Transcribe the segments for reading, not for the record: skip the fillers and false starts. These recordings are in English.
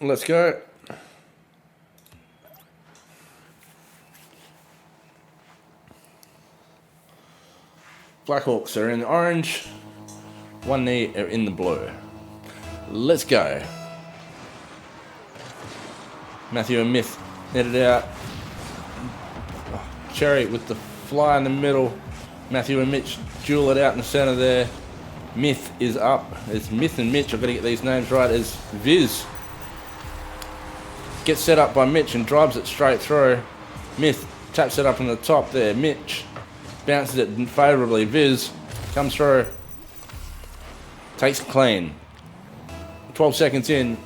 Let's go. Blackhawks are in the orange. One knee are in the blue. Let's go. Matthew and Myth headed out. Cherry with the fly in the middle. Matthew and Mitch duel it out in the centre there. Myth is up. It's Myth and Mitch. I've got to get these names right. As Viz gets set up by Mitch and drives it straight through. Myth taps it up in the top there. Mitch bounces it favourably. Viz comes through. Takes it clean. 12 seconds in.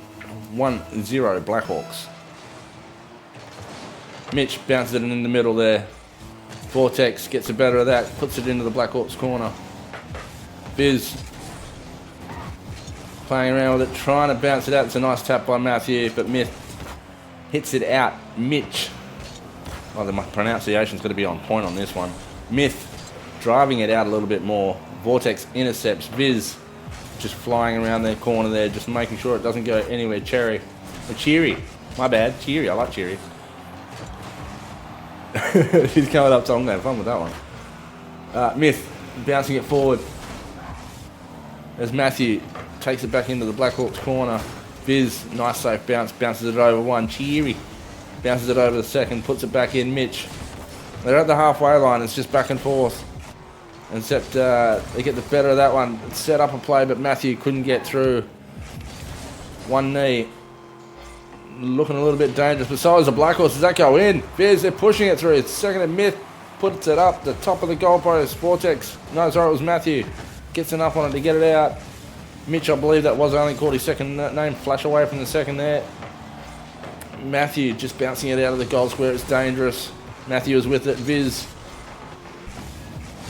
1-0 Blackhawks. Mitch bounces it in the middle there. Vortex gets the better of that. Puts it into the Blackhawks corner. Viz playing around with it. Trying to bounce it out. It's a nice tap by Matthew. But Myth hits it out. Mitch. Oh, my pronunciation's got to be on point on this one. Myth driving it out a little bit more. Vortex intercepts. Viz just flying around their corner there, just making sure it doesn't go anywhere. Cheery. My bad. Cheery. I like Cheery. He's coming up, so I'm going to have fun with that one. Myth bouncing it forward as Matthew takes it back into the Blackhawks corner. Viz, nice safe bounce, bounces it over one. Cheery bounces it over the second, puts it back in. Mitch, they're at the halfway line. It's just back and forth. Except they get the better of that one. Set up a play, but Matthew couldn't get through. One knee. Looking a little bit dangerous. Besides the Blackhawks, does that go in? Viz, they're pushing it through. It's second and Myth puts it up the top of the goalpost. Vortex, no, sorry, it was Matthew. Gets enough on it to get it out. Mitch, I believe that was only caught his second name. Flash away from the second there. Matthew just bouncing it out of the goal square. It's dangerous. Matthew is with it. Viz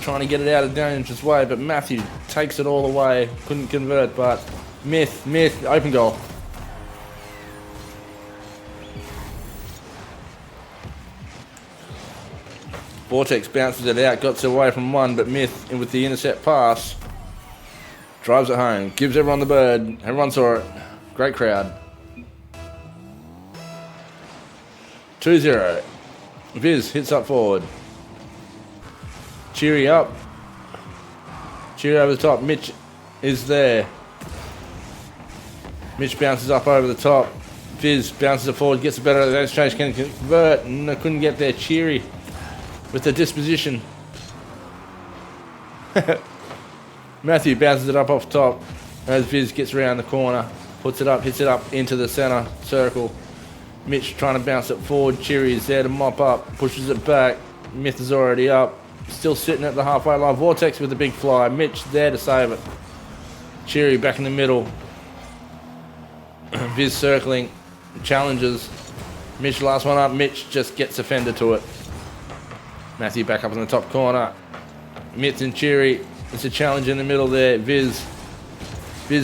trying to get it out of dangerous way, but Matthew takes it all the way. Couldn't convert, but Myth, open goal. Vortex bounces it out, got away from one, but Myth, with the intercept pass, drives it home, gives everyone the bird. Everyone saw it. Great crowd. 2-0. Viz hits up forward. Cheery up. Cheery over the top. Mitch is there. Mitch bounces up over the top. Viz bounces it forward, gets it better at the exchange, can convert, and couldn't get there. Cheery with the disposition. Matthew bounces it up off top as Viz gets around the corner, puts it up, hits it up into the centre circle. Mitch trying to bounce it forward. Cheery is there to mop up, pushes it back. Myth is already up, still sitting at the halfway line. Vortex with the big fly. Mitch there to save it. Cheery back in the middle. Viz circling, challenges. Mitch last one up. Mitch just gets offended to it. Matthew back up in the top corner. Myth and Cheery. It's a challenge in the middle there. Viz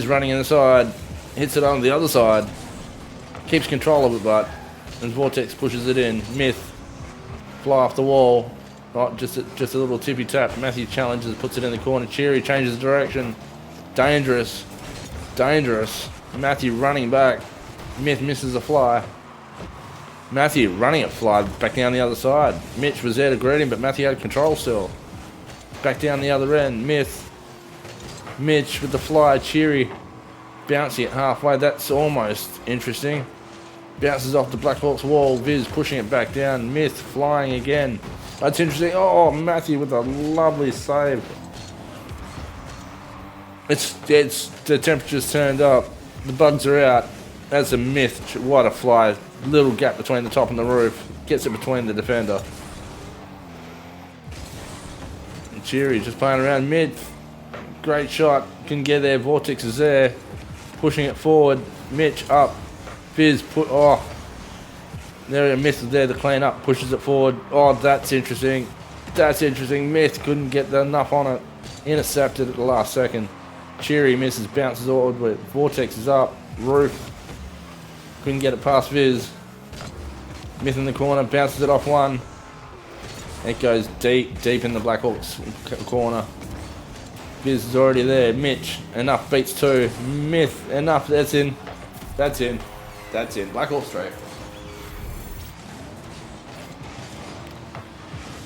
running in the side. Hits it on the other side. Keeps control of it, but and Vortex pushes it in. Myth fly off the wall. Right, just a little tippy tap. Matthew challenges, puts it in the corner. Cheery changes direction. Dangerous. Matthew running back. Myth misses a fly. Matthew running a fly back down the other side. Mitch was there to greet him, but Matthew had control still. Back down the other end. Mitch with the fly. Cheery bouncing it halfway. That's almost interesting. Bounces off the Blackhawks wall. Viz pushing it back down. Myth flying again. That's interesting. Oh, Matthew with a lovely save. It's the temperature's turned up. The bugs are out. That's a Myth. What a fly. Little gap between the top and the roof. Gets it between the defender. And Cheery just playing around mid. Great shot. Can get there. Vortex is there. Pushing it forward. Mitch up. Viz put. Oh. There a Myth is there to clean up. Pushes it forward. Oh, that's interesting. Myth couldn't get enough on it. Intercepted at the last second. Cheery misses. Bounces all the way. Vortex is up. Roof. Couldn't get it past Viz. Myth in the corner. Bounces it off one. It goes deep in the Blackhawks corner. Viz is already there. Mitch. Enough beats two. Myth. Enough. That's in. That's it. Blackhawks straight.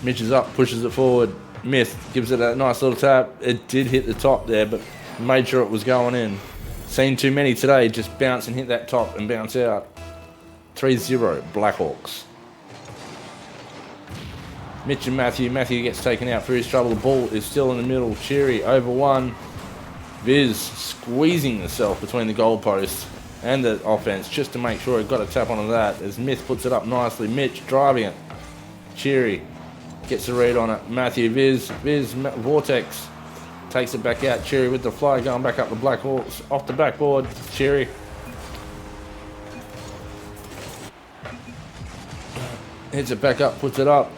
Mitch is up, pushes it forward. Myth gives it a nice little tap. It did hit the top there, but made sure it was going in. Seen too many today just bounce and hit that top and bounce out. 3-0 Blackhawks. Mitch and Matthew. Matthew gets taken out for his trouble. The ball is still in the middle. Cherry over one. Viz squeezing herself between the goalposts and the offense just to make sure it got a tap onto that as Myth puts it up nicely. Mitch driving it. Cherry gets the read on it. Matthew, Viz, Vortex takes it back out. Cherry with the fly going back up the Blackhawks. Off the backboard. Cherry. Hits it back up, puts it up.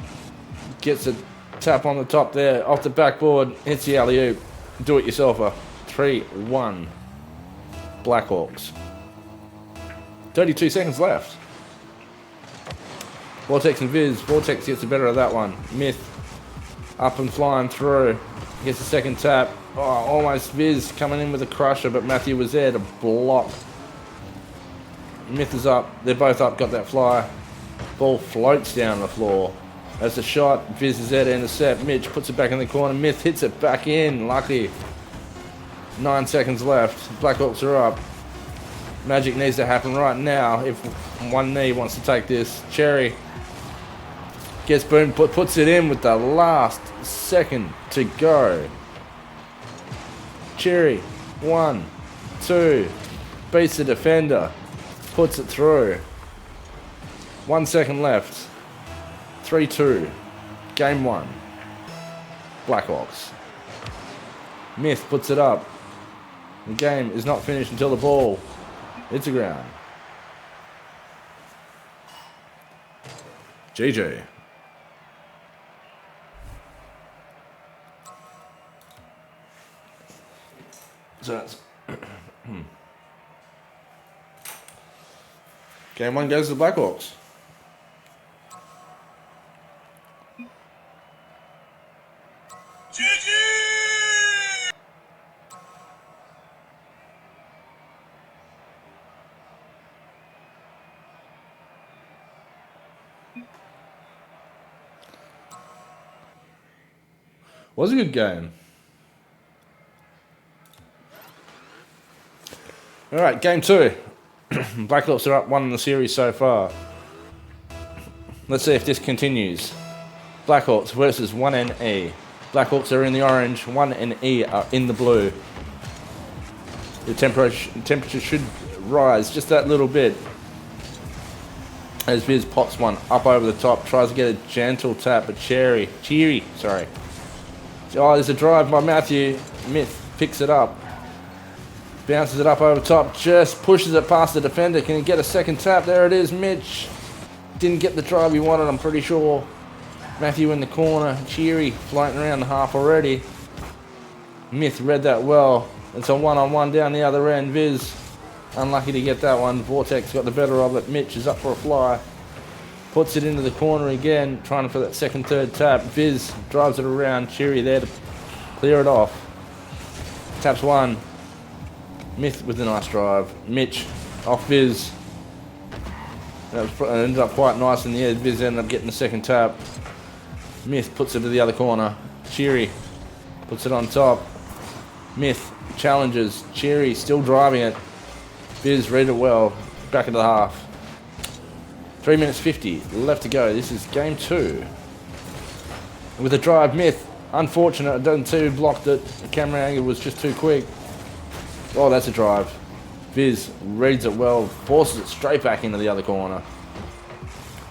Gets a tap on the top there. Off the backboard. Hits the alley-oop. Do it yourselfer. 3-1 Blackhawks. 32 seconds left. Vortex and Viz. Vortex gets the better of that one. Myth up and flying through. Gets the second tap. Oh, almost Viz coming in with a crusher, but Matthew was there to block. Myth is up. They're both up. Got that fly. Ball floats down the floor. As the shot, Viz is there to intercept. Mitch puts it back in the corner. Myth hits it back in. Lucky. 9 seconds left. Blackhawks are up. Magic needs to happen right now if one knee wants to take this. Cherry gets boomed, puts it in with the last second to go. Cherry, 1, 2, beats the defender, puts it through. 1 second left. 3-2. Game 1. Blackhawks. Myth puts it up. The game is not finished until the ball hits the ground. GG. So that's game 1 goes to the Blackhawks. Was a good game. All right, game 2. Blackhawks are up 1 in the series so far. Let's see if this continues. Blackhawks versus 1NE. Blackhawks are in the orange, 1NE are in the blue. The temperature should rise just that little bit. As Viz pops one up over the top, tries to get a gentle tap, but Cheery, sorry. Oh, there's a drive by Matthew. Myth picks it up. Bounces it up over top, just pushes it past the defender. Can he get a second tap? There it is, Mitch. Didn't get the drive he wanted, I'm pretty sure. Matthew in the corner, Cheery floating around the half already. Myth read that well. It's a one-on-one down the other end. Viz, unlucky to get that one. Vortex got the better of it. Mitch is up for a fly. Puts it into the corner again, trying for that second, third tap. Viz drives it around. Cheery there to clear it off. Taps one. Myth with a nice drive. Mitch off Viz. That ended up quite nice in the end. Viz ended up getting the second tap. Myth puts it to the other corner. Cheery puts it on top. Myth challenges. Cheery still driving it. Viz read it well. Back into the half. 3 minutes 50 left to go. This is game 2. With a drive, Myth. Unfortunate. Done two. Blocked it. The camera angle was just too quick. Oh, that's a drive. Viz reads it well. Forces it straight back into the other corner.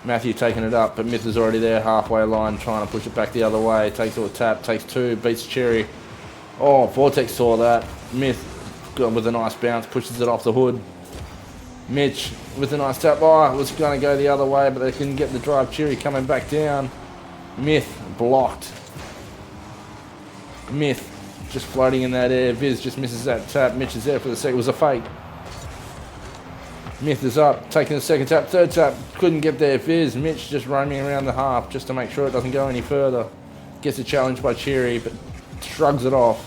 Matthew taking it up, but Myth is already there. Halfway line. Trying to push it back the other way. Takes to a tap. Takes two. Beats Cherry. Oh, Vortex saw that. Myth with a nice bounce. Pushes it off the hood. Mitch with a nice tap. Oh, it was going to go the other way, but they couldn't get the drive. Cherry coming back down. Myth blocked. Myth just floating in that air. Viz just misses that tap. Mitch is there for the second. It was a fake. Myth is up, taking the second tap. Third tap, couldn't get there. Viz, Mitch just roaming around the half just to make sure it doesn't go any further. Gets a challenge by Cherry, but shrugs it off.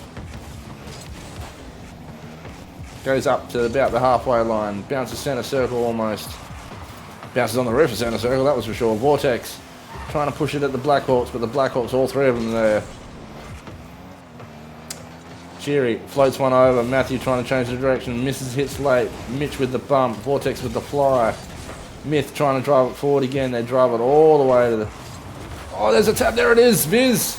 Goes up to about the halfway line. Bounces center circle almost. Bounces on the roof of center circle, that was for sure. Vortex trying to push it at the Blackhawks, but the Blackhawks, all three of them there. Cheery floats one over. Matthew trying to change the direction. Misses, hits late. Mitch with the bump. Vortex with the fly. Myth trying to drive it forward again. They drive it all the way to the... Oh, there's a tap. There it is. Viz.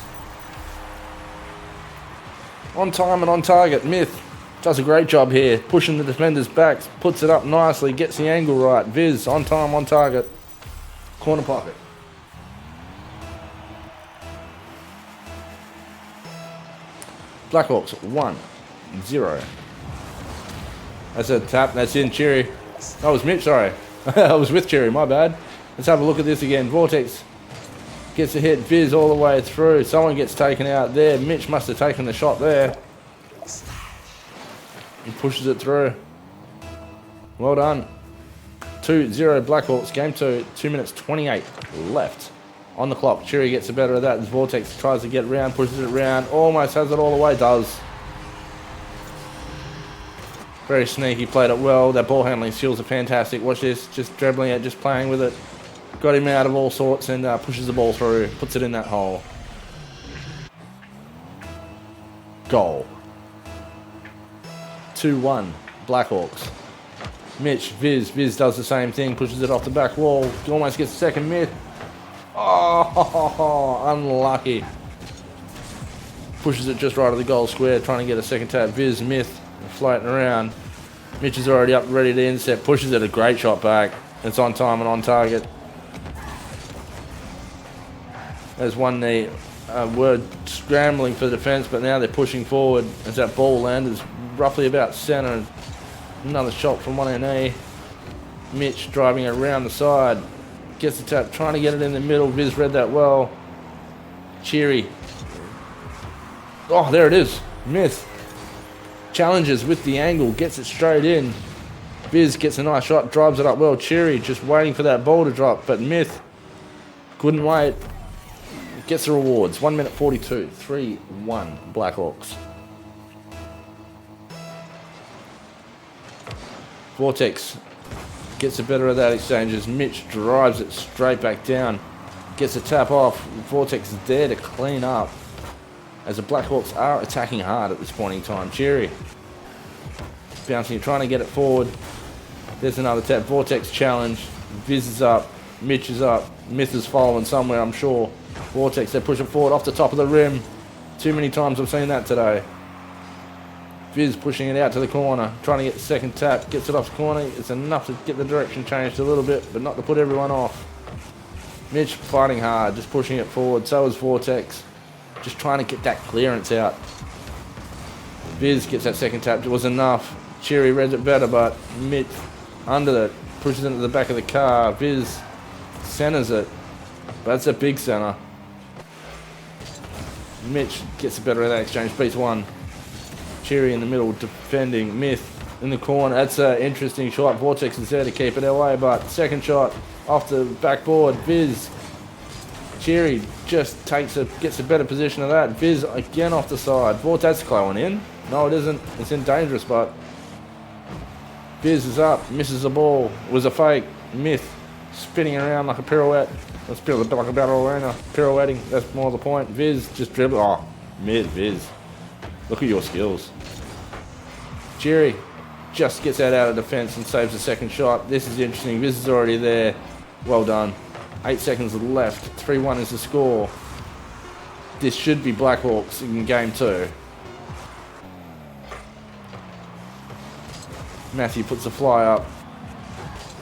On time and on target. Myth does a great job here. Pushing the defenders back. Puts it up nicely. Gets the angle right. Viz on time, on target. Corner pocket. Blackhawks 1-0. That's a tap. That's in. Cherry. That was Mitch, sorry. I was with Cherry, my bad. Let's have a look at this again. Vortex gets a hit. Viz all the way through. Someone gets taken out there. Mitch must have taken the shot there. He pushes it through. Well done. 2-0 Blackhawks. Game 2. 2 minutes 28 left on the clock. Cherry gets the better of that. Vortex tries to get round, pushes it round. Almost has it all the way. Does. Very sneaky. Played it well. That ball handling skills are fantastic. Watch this. Just dribbling it. Just playing with it. Got him out of all sorts and pushes the ball through. Puts it in that hole. Goal. 2-1 Blackhawks. Mitch, Viz does the same thing. Pushes it off the back wall. Almost gets the second mid. Oh, unlucky. Pushes it just right of the goal square. Trying to get a second tap. Viz, Myth floating around. Mitch is already up ready to intercept. Pushes it. A great shot back. It's on time and on target. There's one knee. We're scrambling for the defence, but now they're pushing forward as that ball lands roughly about centre. Another shot from one knee. Mitch driving it around the side. Gets the tap, trying to get it in the middle. Viz read that well. Cheery. Oh, there it is. Myth. Challenges with the angle. Gets it straight in. Viz gets a nice shot. Drives it up well. Cheery just waiting for that ball to drop. But Myth couldn't wait. Gets the rewards. 1 minute 42. 3-1 Blackhawks. Vortex gets the better of that exchange as Mitch drives it straight back down. Gets a tap off. Vortex is there to clean up as the Blackhawks are attacking hard at this point in time. Cherry bouncing, trying to get it forward. There's another tap. Vortex challenge. Viz is up. Mitch is up. Myth is following somewhere, I'm sure. Vortex, they push it forward off the top of the rim. Too many times I've seen that today. Viz pushing it out to the corner, trying to get the second tap, gets it off the corner. It's enough to get the direction changed a little bit, but not to put everyone off. Mitch fighting hard, just pushing it forward. So is Vortex, just trying to get that clearance out. Viz gets that second tap, it was enough. Cherry reads it better, but Mitch under it, pushes it into the back of the car. Viz centers it, but that's a big center. Mitch gets the better of that exchange, beats one. Cherry in the middle defending. Myth in the corner. That's an interesting shot. Vortex is there to keep it away, but second shot off the backboard. Viz. Cherry just gets a better position of that. Viz again off the side. Vortex going in. No, it isn't. It's in danger spot. Viz is up. Misses the ball. It was a fake. Myth spinning around like a pirouette. Let's build like a battle arena. Pirouetting. That's more the point. Viz just dribble. Oh, Viz. Look at your skills. Cherry just gets that out of defence and saves the second shot. This is interesting. Viz is already there. Well done. 8 seconds left. 3-1 is the score. This should be Blackhawks in game 2. Matthew puts the fly up.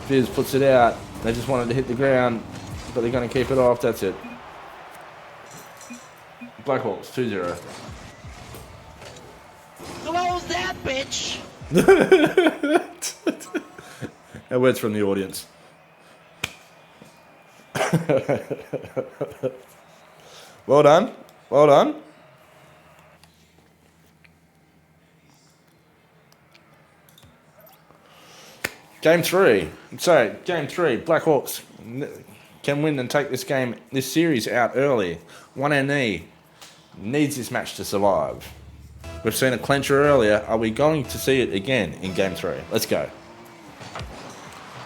Viz puts it out. They just wanted to hit the ground, but they're going to keep it off. That's it. Blackhawks 2-0. Close that bitch! A words from the audience. Well done. Well done. Game 3. So, game 3. Blackhawks can win and take this series out early. One NE needs this match to survive. We've seen a clencher earlier. Are we going to see it again in Game 3? Let's go.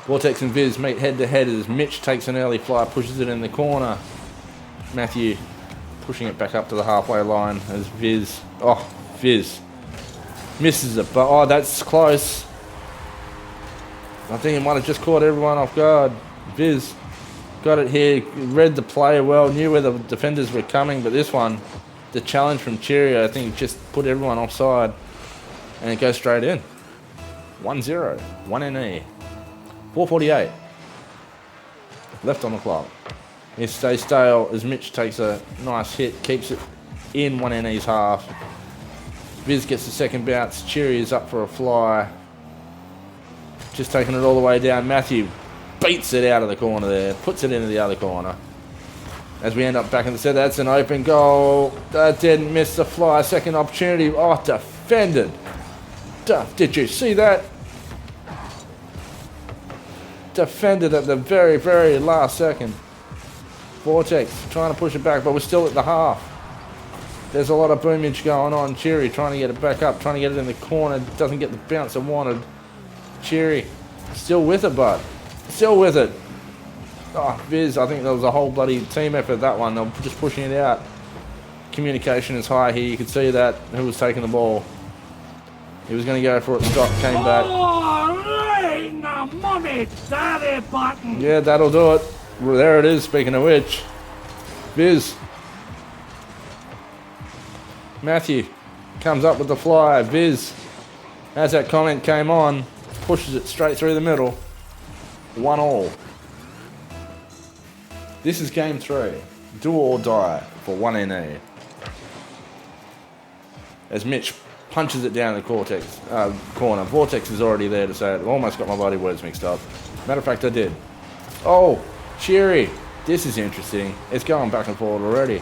Vortex and Viz meet head to head as Mitch takes an early fly, pushes it in the corner. Matthew pushing it back up to the halfway line as Viz. Oh, Viz misses it, but oh, that's close. I think he might have just caught everyone off guard. Viz got it here, read the play well, knew where the defenders were coming, but this one, the challenge from Cheerio, I think just put everyone offside and it goes straight in. 1-0, 1NE. 4:48 left on the clock. It stays stale as Mitch takes a nice hit, keeps it in 1NE's half. Viz gets the second bounce. Cheery is up for a fly. Just taking it all the way down. Matthew beats it out of the corner there, puts it into the other corner. As we end up back in the set, that's an open goal. That didn't miss the fly. Second opportunity. Oh, defended. Did you see that? Defended at the very, very last second. Vortex trying to push it back, but we're still at the half. There's a lot of boomage going on. Cheery trying to get it back up, trying to get it in the corner. Doesn't get the bounce it wanted. Cheery still with it, but still with it. Oh, Viz, I think there was a whole bloody team effort, that one. They're just pushing it out. Communication is high here. You could see that. Who was taking the ball? He was going to go for it. Scott came back. Yeah, that'll do it. Well, there it is, speaking of which. Viz. Matthew comes up with the fly. Viz, as that comment came on, pushes it straight through the middle. 1-1. This is Game 3. Do or die for 1NE. As Mitch punches it down the corner. Vortex is already there to say it. Almost got my bloody words mixed up. Matter of fact, I did. Oh, Cheery. This is interesting. It's going back and forward already.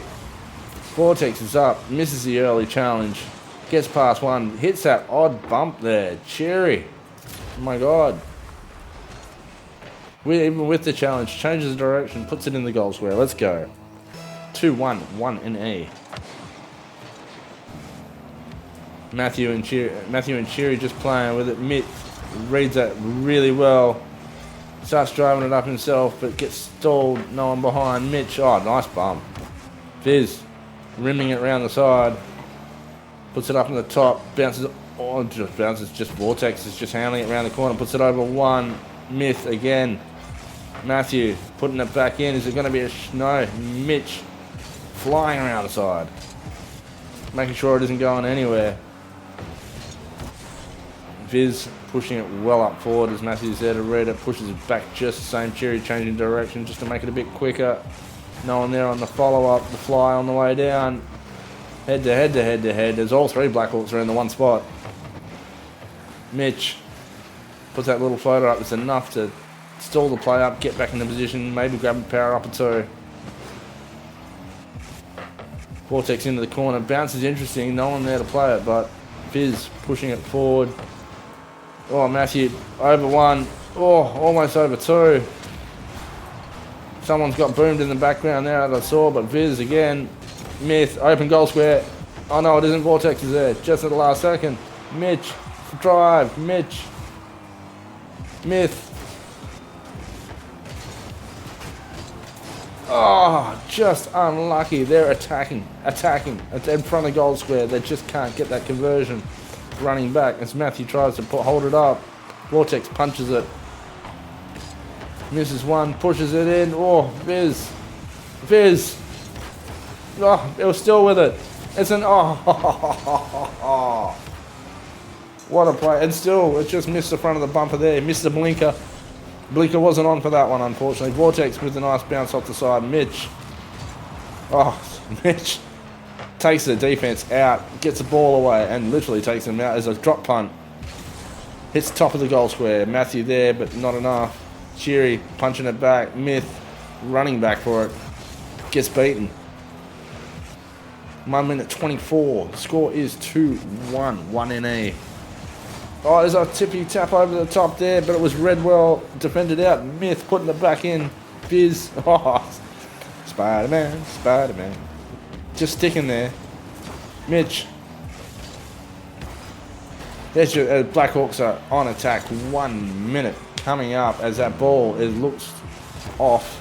Vortex is up, misses the early challenge, gets past one, hits that odd bump there. Cheery. Oh my God. Even with the challenge, changes the direction, puts it in the goal square. Let's go. 2-1, 1NE. Matthew and Cheery just playing with it. Mitch reads that really well. Starts driving it up himself, but gets stalled. No one behind. Mitch, oh, nice bump. Viz, rimming it around the side. Puts it up in the top. Bounces. Oh, just bounces. Just Vortex is just handling it around the corner. Puts it over one. Myth again. Matthew putting it back in. Is it going to be a no? Mitch flying around the side, making sure it isn't going anywhere. Viz pushing it well up forward as Matthew's there to read it, pushes it back just the same. Cherry changing direction just to make it a bit quicker. No one there on the follow-up, the fly on the way down. Head to head. There's all three Blackhawks are in the one spot. Mitch puts that little floater up. It's enough to stall the play up, get back into position, maybe grab a power up or two. Vortex into the corner. Bounce is interesting. No one there to play it, but Viz pushing it forward. Oh, Matthew over one. Oh, almost over two. Someone's got boomed in the background there that I saw, but Viz again. Myth, open goal square. Oh no, it isn't. Vortex is there just at the last second. Mitch, drive. Mitch. Myth. Oh, just unlucky. They're attacking in front of goal square. They just can't get that conversion. Running back as Matthew tries to hold it up. Vortex punches it. Misses one, pushes it in. Oh, Viz. Oh, it was still with it. It's an what a play. And still, it just missed the front of the bumper there. Missed the blinker. Blinker wasn't on for that one, unfortunately. Vortex with a nice bounce off the side. Mitch takes the defense out, gets the ball away, and literally takes them out as a drop punt. Hits top of the goal square. Matthew there, but not enough. Cheery punching it back. Myth running back for it. Gets beaten. 1 minute 24. The score is 2-1. 1NE. Oh, there's a tippy tap over the top there, but it was read well, defended out. Myth putting it back in. Viz. Oh, Spider-Man. Just sticking there. Mitch There's your Blackhawks are on attack. 1 minute coming up as that ball looks off,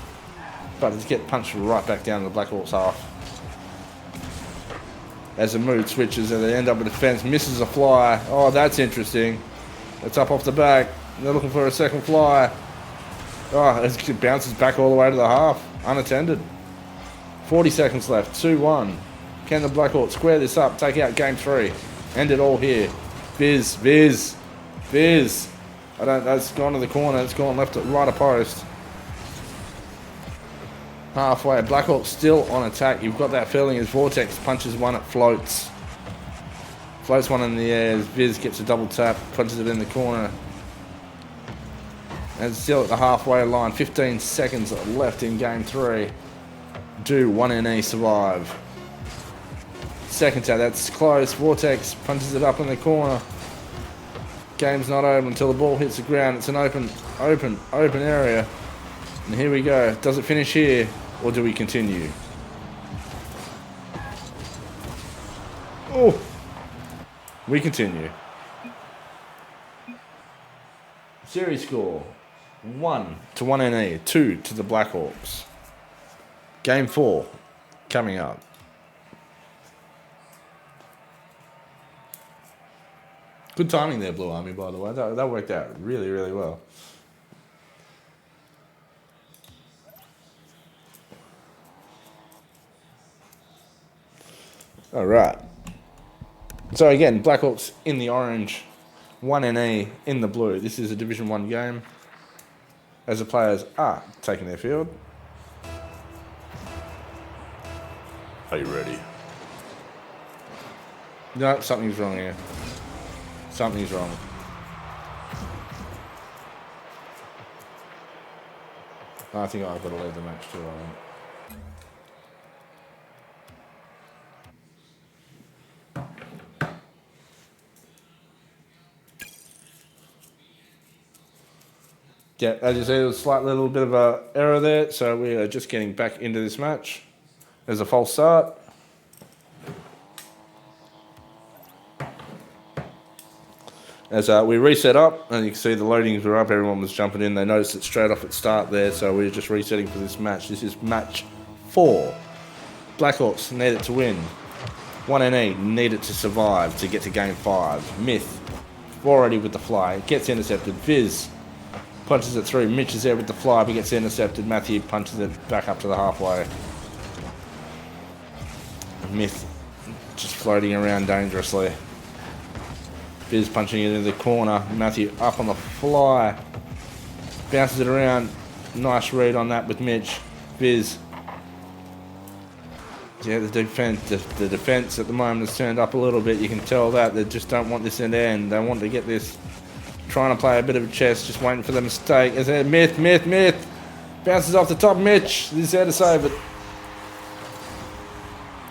but it's get punched right back down to the Blackhawks half. As the mood switches and they end up with defense, misses a fly. Oh, that's interesting. It's up off the back. They're looking for a second fly. Oh, it bounces back all the way to the half, unattended. 40 seconds left, 2-1. Can the Blackhawks square this up, take out game 3? End it all here. Viz. I don't know, it's gone to the corner, it's gone left, right of post. Halfway, Blackhawks still on attack. You've got that feeling as Vortex punches one, it floats. Floats one in the air as Viz gets a double tap, punches it in the corner. And still at the halfway line, 15 seconds left in game 3. Do 1NE survive? Second tap, that's close. Vortex punches it up in the corner. Game's not over until the ball hits the ground. It's an open area. And here we go. Does it finish here, or do we continue? Oh, we continue. Series score: 1 to 1NE, 2 to the Blackhawks. Game 4 coming up. Good timing there, Blue Army, by the way. That worked out really, really well. All right. So again, Blackhawks in the orange, 1NE in the blue. This is a Division 1 game as the players are taking their field. Are you ready? No, something's wrong here. Something's wrong. I think I've got to leave the match too. Yeah, as you see, there was a slight little bit of an error there, so we are just getting back into this match. There's a false start. As we reset up, and you can see the loadings were up, everyone was jumping in. They noticed it straight off at start there, so we're just resetting for this match. This is match 4. Blackhawks need it to win. 1NE need it to survive to get to game 5. Myth, already with the fly, gets intercepted. Viz punches it through. Mitch is there with the fly, but gets intercepted. Matthew punches it back up to the halfway. Myth just floating around dangerously. Viz punching it into the corner. Matthew up on the fly. Bounces it around. Nice read on that with Mitch. Viz. Yeah, the defense at the moment has turned up a little bit. You can tell that. They just don't want this in there, and they want to get this. Trying to play a bit of a chess, just waiting for the mistake. Is it Myth? Bounces off the top. Mitch is there to save it.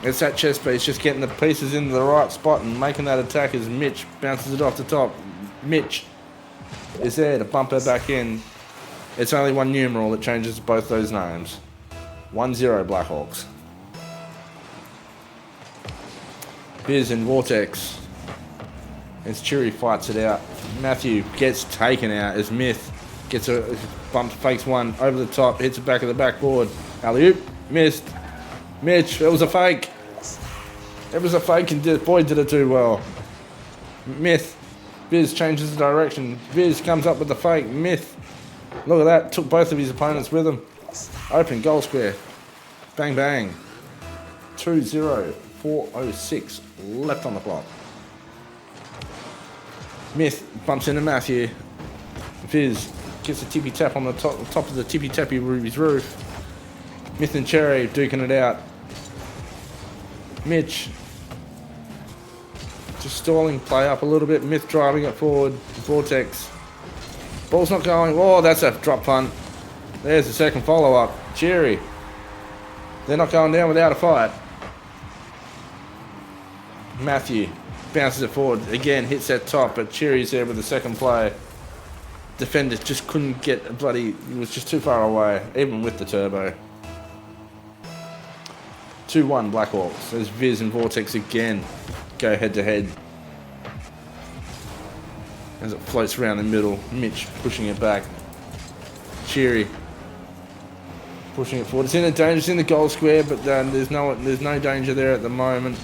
It's that chess piece, just getting the pieces into the right spot and making that attack as Mitch bounces it off the top. Mitch is there to bump her back in. It's only one numeral that changes both those names. 1-0 Blackhawks. Biz and Vortex. As Cheery fights it out. Matthew gets taken out as Myth gets a bump, fakes one over the top, hits the back of the backboard. Alley-oop, missed. Mitch, it was a fake. It was a fake and boy did it too well. Myth. Viz changes the direction. Viz comes up with the fake. Myth. Look at that. Took both of his opponents with him. Open goal square. Bang bang. 2-0. 4:06 left on the clock. Myth bumps into Matthew. Viz gets a tippy tap on the top of the tippy tappy Ruby's roof. Myth and Cherry duking it out. Mitch just stalling play up a little bit. Myth driving it forward. Vortex. Ball's not going. Oh, that's a drop punt. There's the second follow up. Cherry. They're not going down without a fight. Matthew bounces it forward. Again, hits that top, but Cherry's there with the second play. Defender just couldn't get a bloody. He was just too far away, even with the turbo. 2-1 Blackhawks. There's Viz and Vortex again. Go head to head. as it floats around the middle. Mitch pushing it back. Cheery pushing it forward. It's in the danger. It's in the goal square, but there's no danger there at the moment.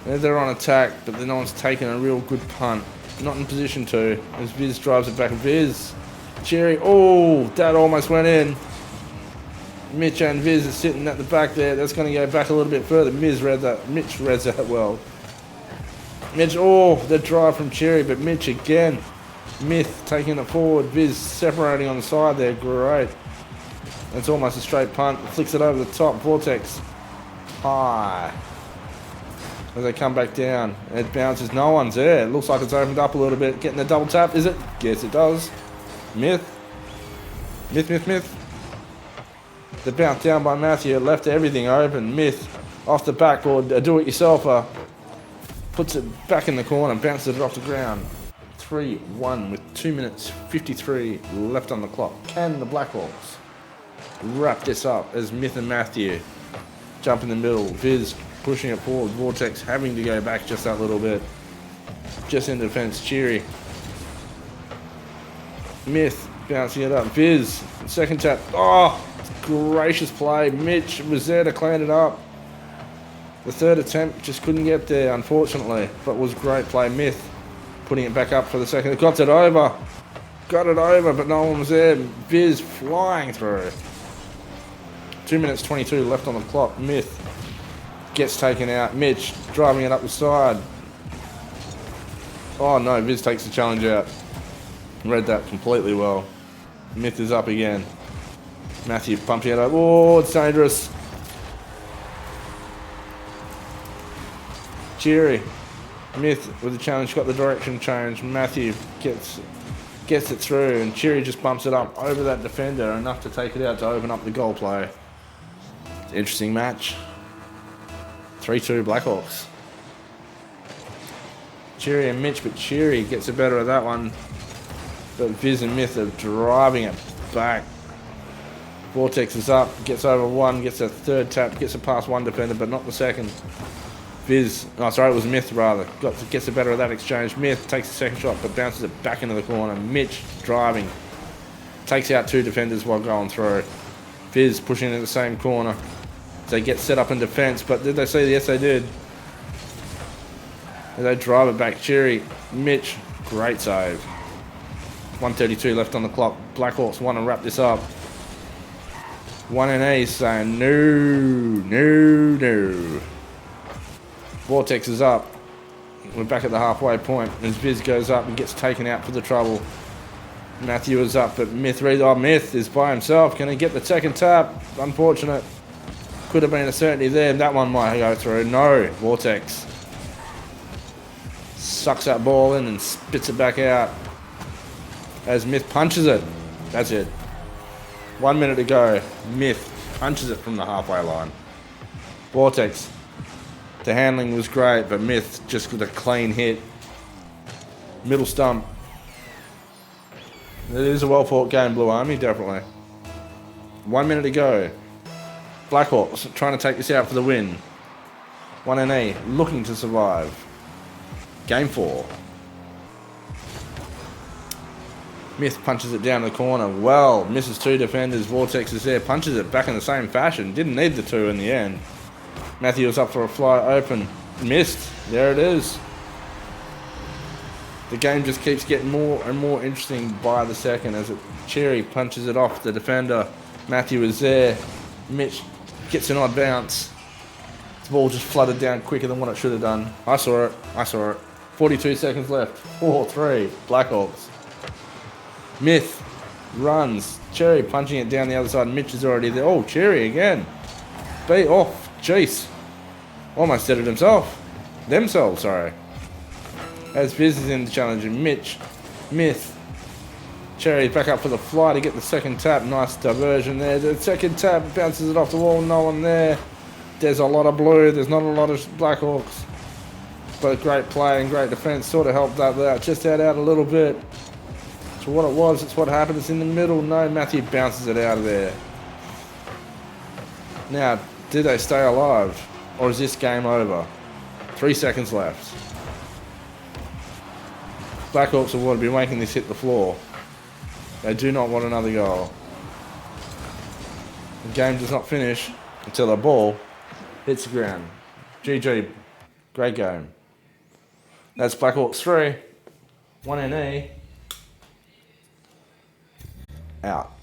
They're on attack, but no one's taking a real good punt. Not in position to. As Viz drives it back. Viz, Cheery. Oh, that almost went in. Mitch and Viz are sitting at the back there. That's going to go back a little bit further. Mitch read that well. Mitch, oh, the drive from Cherry, but Mitch again. Myth taking it forward. Viz separating on the side there. Great. That's almost a straight punt. Flicks it over the top. Vortex high. As they come back down. It bounces. No one's there. It looks like it's opened up a little bit. Getting the double tap. Is it? Yes, it does. Myth. The bounce down by Matthew. It left everything open. Myth off the backboard. A do-it-yourselfer. Puts it back in the corner, bounces it off the ground. 3-1 with 2 minutes 53 left on the clock. Can the Blackhawks wrap this up as Myth and Matthew jump in the middle? Viz pushing it forward. Vortex having to go back just that little bit. Just in defense. Cheery. Myth bouncing it up. Viz, second tap. Oh, gracious play. Mitch was there to clean it up. The third attempt just couldn't get there, unfortunately, but was great play. Myth putting it back up for the second. Got it over, but no one was there. Viz flying through. 2 minutes 22 left on the clock. Myth gets taken out. Mitch driving it up the side. Oh no, Viz takes the challenge out. Read that completely well. Myth is up again. Matthew pumping it up. Oh, it's dangerous. Cheery. Myth with the challenge, got the direction change. Matthew gets it through, and Cheery just bumps it up over that defender, enough to take it out to open up the goal play. It's an interesting match. 3-2 Blackhawks. Cheery and Mitch, but Cheery gets the better of that one. But Viz and Myth are driving it back. Vortex is up, gets over one, gets a third tap, gets it past one defender, but not the second. Viz, oh sorry, it was Myth rather. Gets the better of that exchange. Myth takes the second shot, but bounces it back into the corner. Mitch driving, takes out two defenders while going through. Viz pushing into the same corner. They get set up in defence, but did they see? Yes, they did. They drive it back. Cherry, Mitch, great save. 1:32 left on the clock. Blackhawks want to wrap this up. 1NA saying no. Vortex is up. We're back at the halfway point as Viz goes up and gets taken out for the trouble. Matthew is up, but Myth is by himself. Can he get the second tap? Unfortunate. Could have been a certainty there. That one might go through. No. Vortex sucks that ball in and spits it back out as Myth punches it. That's it. 1 minute to go. Myth punches it from the halfway line. Vortex. The handling was great, but Myth just with a clean hit. Middle stump. It is a well-fought game, Blue Army, definitely. 1 minute to go. Blackhawks trying to take this out for the win. 1NA looking to survive. Game 4. Myth punches it down the corner. Well, misses two defenders. Vortex is there, punches it back in the same fashion. Didn't need the two in the end. Matthew was up for a fly open. Missed. There it is. The game just keeps getting more and more interesting by the second as Cherry punches it off the defender. Matthew is there. Mitch gets an odd bounce. The ball just flooded down quicker than what it should have done. I saw it. 42 seconds left. 4-3. Blackhawks. Myth runs. Cherry punching it down the other side. Mitch is already there. Oh, Cherry again. Beat off. Jeez. Almost did it himself. Themselves, sorry. As Viz is in the challenge, and Myth. Cherry back up for the fly to get the second tap. Nice diversion there. The second tap bounces it off the wall. No one there. There's a lot of blue. There's not a lot of Blackhawks. But great play and great defence sort of helped that out. Just out a little bit. So what it was, it's what happened. It's in the middle. No, Matthew bounces it out of there. Now, do they stay alive? Or is this game over? 3 seconds left. Blackhawks will want to be making this hit the floor. They do not want another goal. The game does not finish until the ball hits the ground. GG. Great game. That's Blackhawks 3. 1 NE. Out.